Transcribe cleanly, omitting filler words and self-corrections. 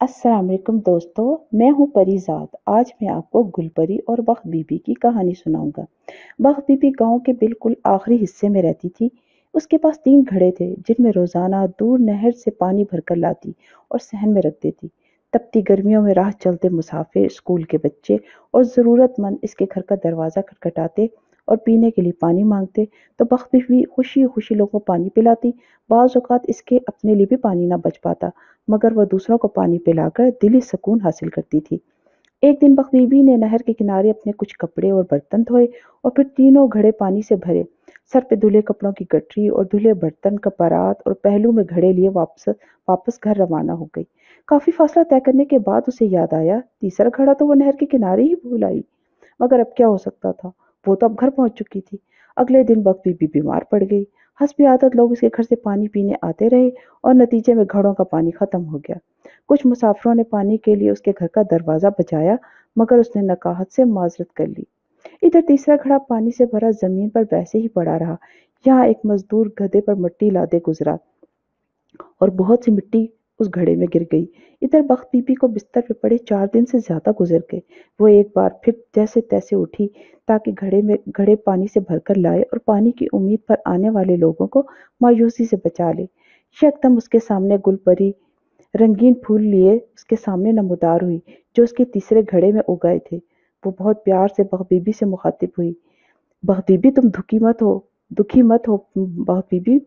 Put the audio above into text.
अस्सलाम वालेकुम दोस्तों, मैं हूँ परिज़ाद। आज मैं आपको गुलपरी और बख्त बीबी की कहानी सुनाऊंगा। बख्त बीबी गांव के बिल्कुल आखिरी हिस्से में रहती थी। उसके पास 3 घड़े थे जिनमें रोजाना दूर नहर से पानी भरकर लाती और सहन में रख देती। तपती गर्मियों में राह चलते मुसाफिर, स्कूल के बच्चे और ज़रूरतमंद इसके घर का दरवाज़ा खटखटाते और पीने के लिए पानी मांगते तो बख्त बीबी खुशी खुशी लोगों को पानी पिलाती। बाज़ औक़ात इसके अपने लिए भी पानी ना बच पाता, मगर वह दूसरों को पानी पिलाकर दिली सुकून हासिल करती थी। एक दिन बख्त बीबी ने नहर के किनारे अपने कुछ कपड़े और बर्तन धोए और फिर तीनों घड़े पानी से भरे। सर पे धुले कपड़ों की गठरी और धुले बर्तन का परात और पहलू में घड़े लिए वापस वापस घर रवाना हो गई। काफी फासला तय करने के बाद उसे याद आया, तीसरा घड़ा तो वो नहर के किनारे ही भूल आई। मगर अब क्या हो सकता था, वो तो अब घर पहुंच चुकी थी। अगले दिन बख्त बीबी बीमार पड़ गई। हस्बी आदत लोग उसके घर से पानी पीने आते रहे और नतीजे में घड़ों का पानी खत्म हो गया। कुछ मुसाफिरों ने पानी के लिए उसके घर का दरवाजा बजाया, मगर उसने नकाहत से माजरत कर ली। इधर तीसरा घड़ा पानी से भरा जमीन पर वैसे ही पड़ा रहा। यहाँ एक मजदूर गधे पर मिट्टी लादे गुजरा और बहुत सी मिट्टी उस घड़े में गिर गई। इधर बख्त बीबी को बिस्तर पे पड़े 4 दिन से ज्यादा गुजर गए। वो एक बार फिर जैसे तैसे उठी ताकि घड़े पानी से भरकर लाए और पानी की उम्मीद पर आने वाले लोगों को मायूसी से बचा ले। यकदम उसके सामने गुलपरी रंगीन फूल लिए उसके सामने नमूदार हुई, जो उसके तीसरे घड़े में उगाए थे। वो बहुत प्यार से बख्त बीबी से मुखातिब हुई। बख्त बीबी, तुम दुखी मत हो, बख्त बीबी, मैं